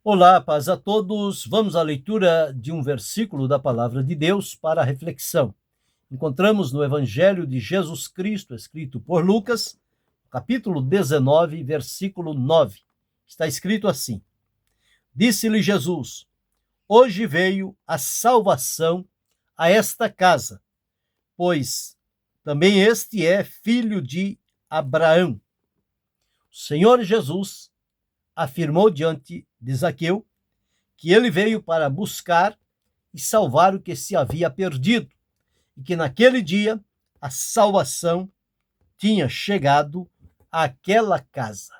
Olá, paz a todos. Vamos à leitura de um versículo da Palavra de Deus para a reflexão. Encontramos no Evangelho de Jesus Cristo, escrito por Lucas, capítulo 19, versículo 9. Está escrito assim: Disse-lhe Jesus: Hoje veio a salvação a esta casa, pois também este é filho de Abraão. O Senhor Jesus afirmou diante de Zaqueu que ele veio para buscar e salvar o que se havia perdido, e que naquele dia a salvação tinha chegado àquela casa.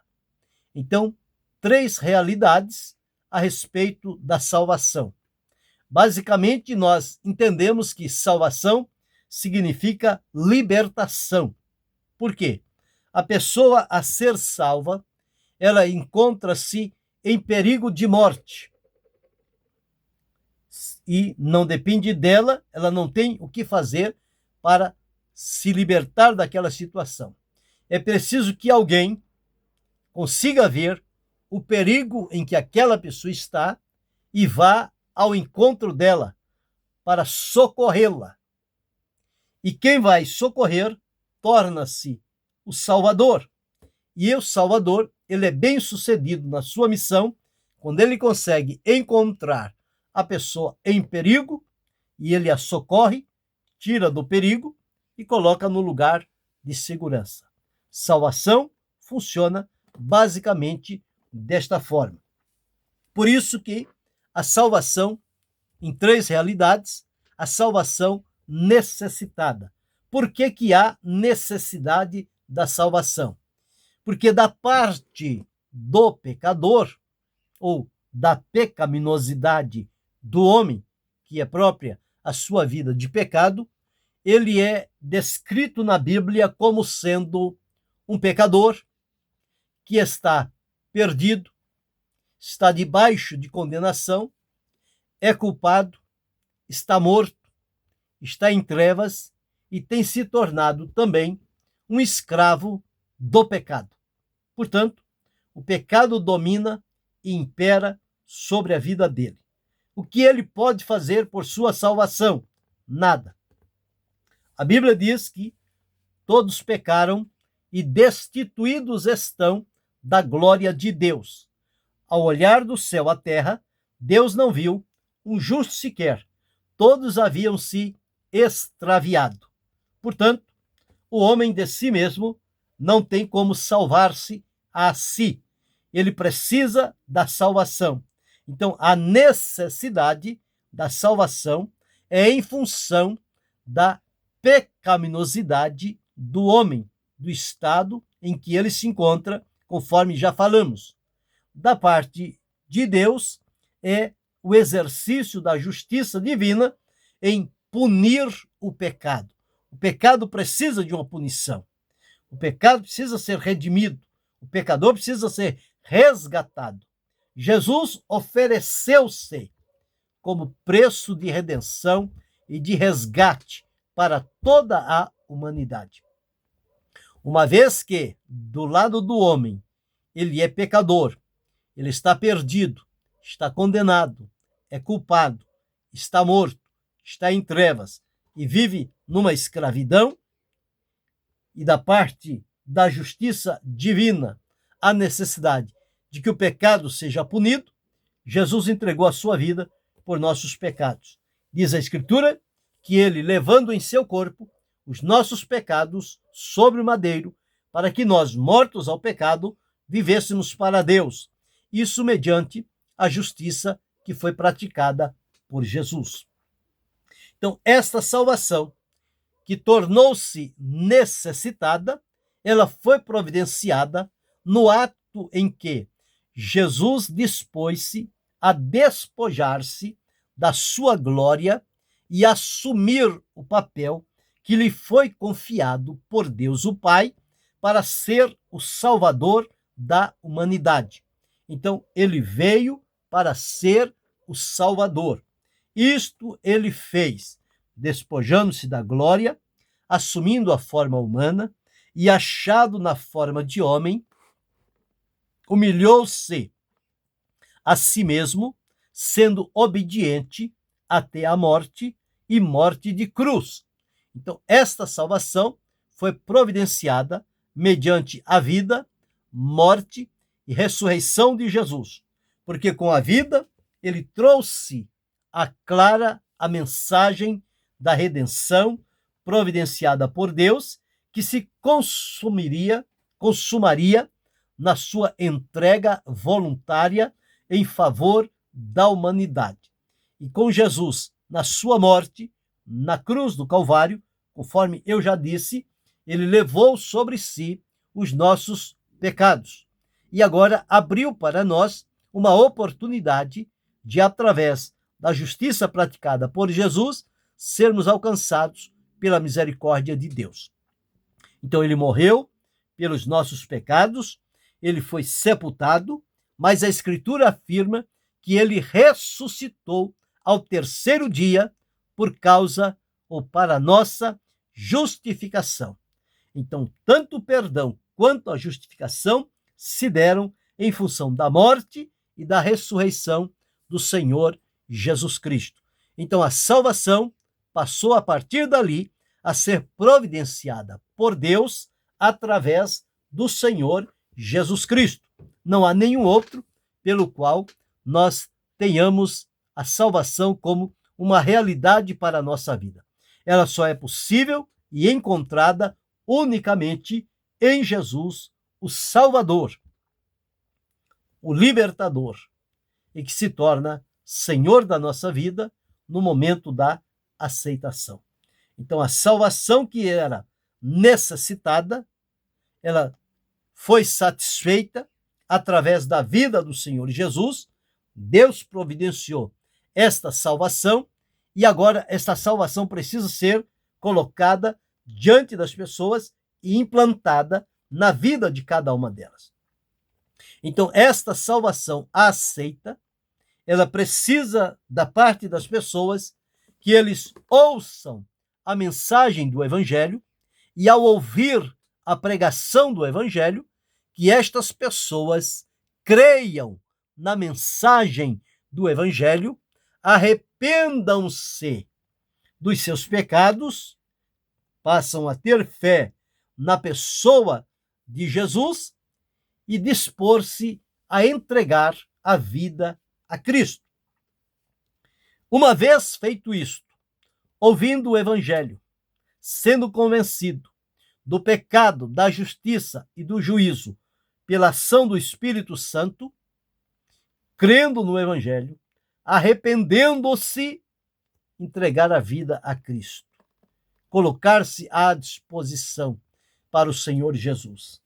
Então, três realidades a respeito da salvação. Basicamente, nós entendemos que salvação significa libertação. Por quê? A pessoa a ser salva, ela encontra-se em perigo de morte. E não depende dela, ela não tem o que fazer para se libertar daquela situação. É preciso que alguém consiga ver o perigo em que aquela pessoa está e vá ao encontro dela para socorrê-la. E quem vai socorrer torna-se o Salvador. E o Salvador, ele é bem-sucedido na sua missão quando ele consegue encontrar a pessoa em perigo e ele a socorre, tira do perigo e coloca no lugar de segurança. Salvação funciona basicamente desta forma. Por isso que a salvação em três realidades, a salvação necessitada. Por que há necessidade da salvação? Porque da parte do pecador, ou da pecaminosidade do homem, que é própria a sua vida de pecado, ele é descrito na Bíblia como sendo um pecador que está perdido, está debaixo de condenação, é culpado, está morto, está em trevas e tem se tornado também um escravo do pecado. Portanto, o pecado domina e impera sobre a vida dele. O que ele pode fazer por sua salvação? Nada. A Bíblia diz que todos pecaram e destituídos estão da glória de Deus. Ao olhar do céu à terra, Deus não viu um justo sequer. Todos haviam se extraviado. Portanto, o homem de si mesmo não tem como salvar-se a si. Ele precisa da salvação. Então, a necessidade da salvação é em função da pecaminosidade do homem, do estado em que ele se encontra, conforme já falamos. Da parte de Deus, é o exercício da justiça divina em punir o pecado. O pecado precisa de uma punição. O pecado precisa ser redimido. O pecador precisa ser resgatado. Jesus ofereceu-se como preço de redenção e de resgate para toda a humanidade. Uma vez que, do lado do homem, ele é pecador, ele está perdido, está condenado, é culpado, está morto, está em trevas e vive numa escravidão, e da parte da justiça divina, a necessidade de que o pecado seja punido, Jesus entregou a sua vida por nossos pecados. Diz a Escritura que ele, levando em seu corpo os nossos pecados sobre o madeiro, para que nós, mortos ao pecado, vivêssemos para Deus. Isso mediante a justiça que foi praticada por Jesus. Então, esta salvação, que tornou-se necessitada, ela foi providenciada no ato em que Jesus dispôs-se a despojar-se da sua glória e assumir o papel que lhe foi confiado por Deus o Pai para ser o Salvador da humanidade. Então, ele veio para ser o Salvador. Isto ele fez, despojando-se da glória, assumindo a forma humana e achado na forma de homem, humilhou-se a si mesmo, sendo obediente até a morte e morte de cruz. Então, esta salvação foi providenciada mediante a vida, morte e ressurreição de Jesus. Porque com a vida, ele trouxe a mensagem da redenção providenciada por Deus, que se consumaria na sua entrega voluntária em favor da humanidade. E com Jesus, na sua morte, na cruz do Calvário, conforme eu já disse, ele levou sobre si os nossos pecados. E agora abriu para nós uma oportunidade de, através da justiça praticada por Jesus, sermos alcançados pela misericórdia de Deus. Então ele morreu pelos nossos pecados, ele foi sepultado, mas a Escritura afirma que ele ressuscitou ao terceiro dia por causa ou para a nossa justificação. Então, tanto o perdão quanto a justificação se deram em função da morte e da ressurreição do Senhor Jesus Cristo. Então, a salvação passou a partir dali a ser providenciada por Deus através do Senhor Jesus Cristo. Não há nenhum outro pelo qual nós tenhamos a salvação como uma realidade para a nossa vida. Ela só é possível e encontrada unicamente em Jesus, o Salvador, o Libertador, e que se torna Senhor da nossa vida no momento da aceitação. Então, a salvação que era necessitada, ela foi satisfeita através da vida do Senhor Jesus. Deus providenciou esta salvação e agora esta salvação precisa ser colocada diante das pessoas e implantada na vida de cada uma delas. Então, esta salvação aceita, ela precisa da parte das pessoas que eles ouçam a mensagem do Evangelho e, ao ouvir a pregação do Evangelho, que estas pessoas creiam na mensagem do Evangelho, arrependam-se dos seus pecados, passam a ter fé na pessoa de Jesus e dispor-se a entregar a vida a Cristo. Uma vez feito isto, ouvindo o Evangelho, sendo convencido do pecado, da justiça e do juízo pela ação do Espírito Santo, crendo no Evangelho, arrependendo-se, entregar a vida a Cristo, colocar-se à disposição para o Senhor Jesus.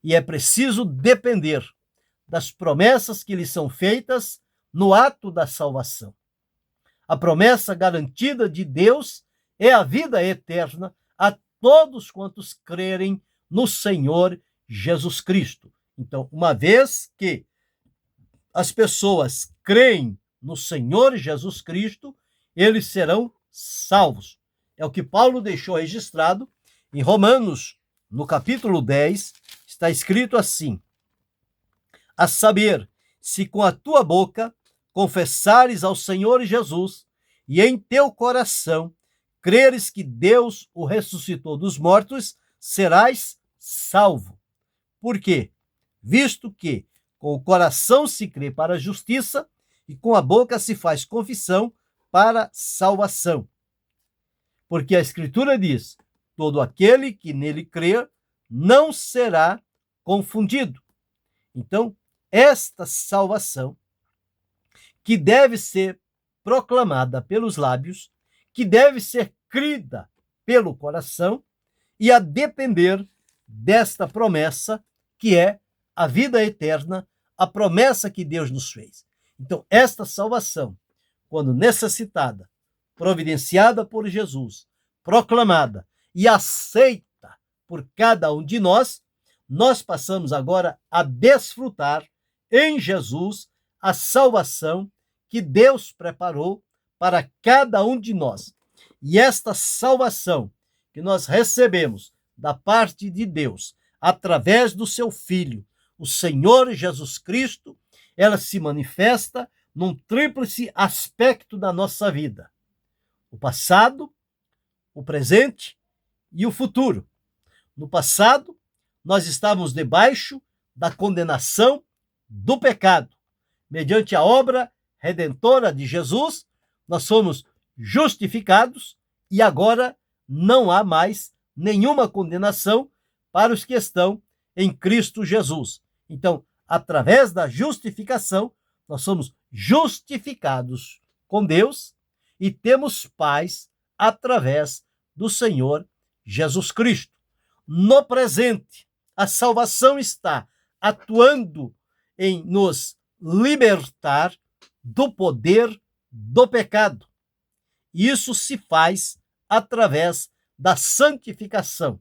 E é preciso depender das promessas que lhes são feitas no ato da salvação. A promessa garantida de Deus é a vida eterna a todos quantos crerem no Senhor Jesus Cristo. Então, uma vez que as pessoas creem no Senhor Jesus Cristo, eles serão salvos. É o que Paulo deixou registrado em Romanos, no capítulo 10, está escrito assim: a saber, se com a tua boca confessares ao Senhor Jesus e em teu coração creres que Deus o ressuscitou dos mortos, serás salvo. Por quê? Visto que com o coração se crê para a justiça e com a boca se faz confissão para salvação. Porque a Escritura diz: todo aquele que nele crer não será confundido. Então, esta salvação, que deve ser proclamada pelos lábios, que deve ser crida pelo coração, e a depender desta promessa, que é a vida eterna, a promessa que Deus nos fez. Então, esta salvação, quando necessitada, providenciada por Jesus, proclamada e aceita por cada um de nós, nós passamos agora a desfrutar em Jesus a salvação que Deus preparou para cada um de nós. E esta salvação que nós recebemos da parte de Deus, através do seu Filho, o Senhor Jesus Cristo, ela se manifesta num tríplice aspecto da nossa vida: o passado, o presente e o futuro. No passado, nós estávamos debaixo da condenação do pecado. Mediante a obra redentora de Jesus, nós somos justificados e agora não há mais nenhuma condenação para os que estão em Cristo Jesus. Então, através da justificação, nós somos justificados com Deus e temos paz através do Senhor Jesus Cristo. No presente, a salvação está atuando em nos libertar do poder do pecado. Isso se faz através da santificação.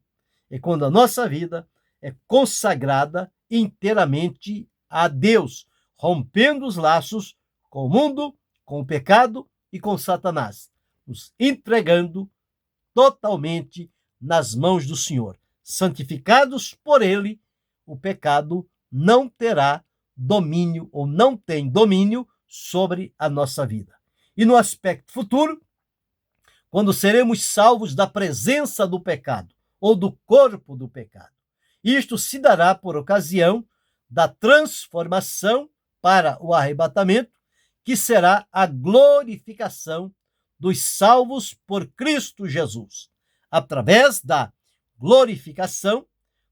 É quando a nossa vida é consagrada inteiramente a Deus, rompendo os laços com o mundo, com o pecado e com Satanás, nos entregando totalmente nas mãos do Senhor. Santificados por Ele, o pecado não terá domínio ou não tem domínio sobre a nossa vida. E no aspecto futuro, quando seremos salvos da presença do pecado ou do corpo do pecado, isto se dará por ocasião da transformação para o arrebatamento, que será a glorificação dos salvos por Cristo Jesus. Através da glorificação,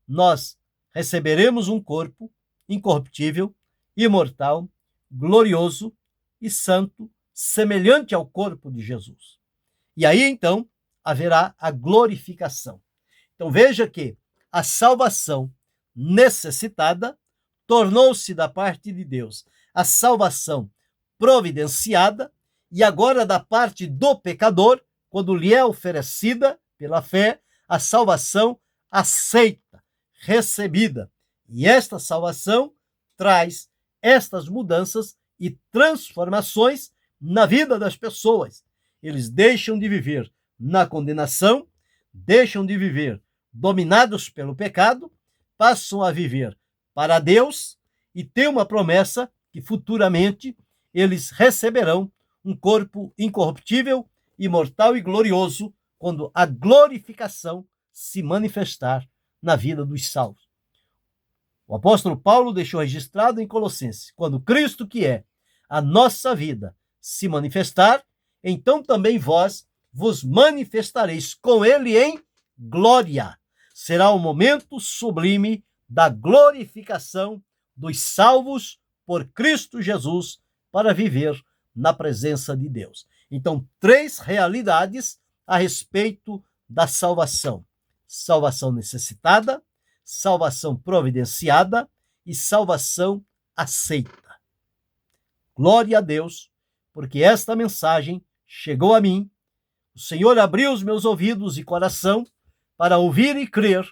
nós receberemos um corpo incorruptível, imortal, glorioso e santo, semelhante ao corpo de Jesus. E aí, então, haverá a glorificação. Então, veja que a salvação necessitada tornou-se da parte de Deus a salvação providenciada, e agora da parte do pecador, quando lhe é oferecida pela fé, a salvação aceita, recebida. E esta salvação traz estas mudanças e transformações na vida das pessoas. Eles deixam de viver na condenação, deixam de viver dominados pelo pecado, passam a viver para Deus e têm uma promessa que futuramente eles receberão um corpo incorruptível, imortal e glorioso, quando a glorificação se manifestar na vida dos salvos. O apóstolo Paulo deixou registrado em Colossenses: quando Cristo, que é a nossa vida, se manifestar, então também vós vos manifestareis com ele em glória. Será o momento sublime da glorificação dos salvos por Cristo Jesus para viver na presença de Deus. Então, 3 realidades a respeito da salvação: salvação necessitada, salvação providenciada e salvação aceita. Glória a Deus, porque esta mensagem chegou a mim. O Senhor abriu os meus ouvidos e coração para ouvir e crer,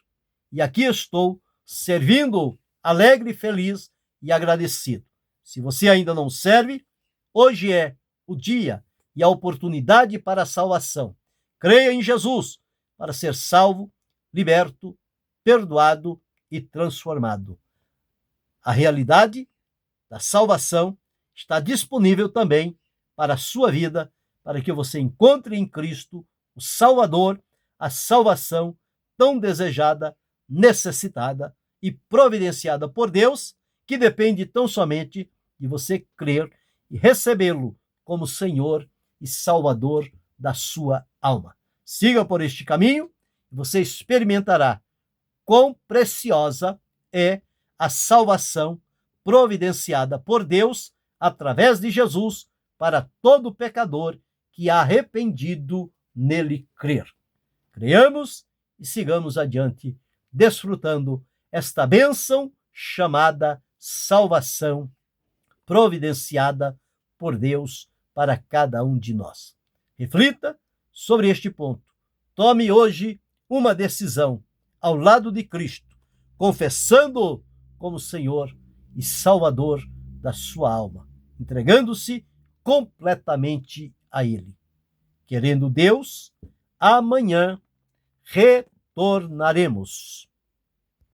e aqui estou servindo alegre, feliz e agradecido. Se você ainda não serve, hoje é o dia e a oportunidade para a salvação. Creia em Jesus para ser salvo, liberto, perdoado e transformado. A realidade da salvação está disponível também para a sua vida, para que você encontre em Cristo o Salvador, a salvação tão desejada, necessitada e providenciada por Deus, que depende tão somente de você crer e recebê-lo como Senhor e Salvador da sua alma. Siga por este caminho e você experimentará quão preciosa é a salvação providenciada por Deus através de Jesus para todo pecador que arrependido nele crer. Creamos e sigamos adiante, desfrutando esta bênção chamada salvação providenciada por Deus para cada um de nós. Reflita sobre este ponto. Tome hoje uma decisão ao lado de Cristo, confessando-o como Senhor e Salvador da sua alma, entregando-se completamente a Ele. Querendo Deus, amanhã retornaremos.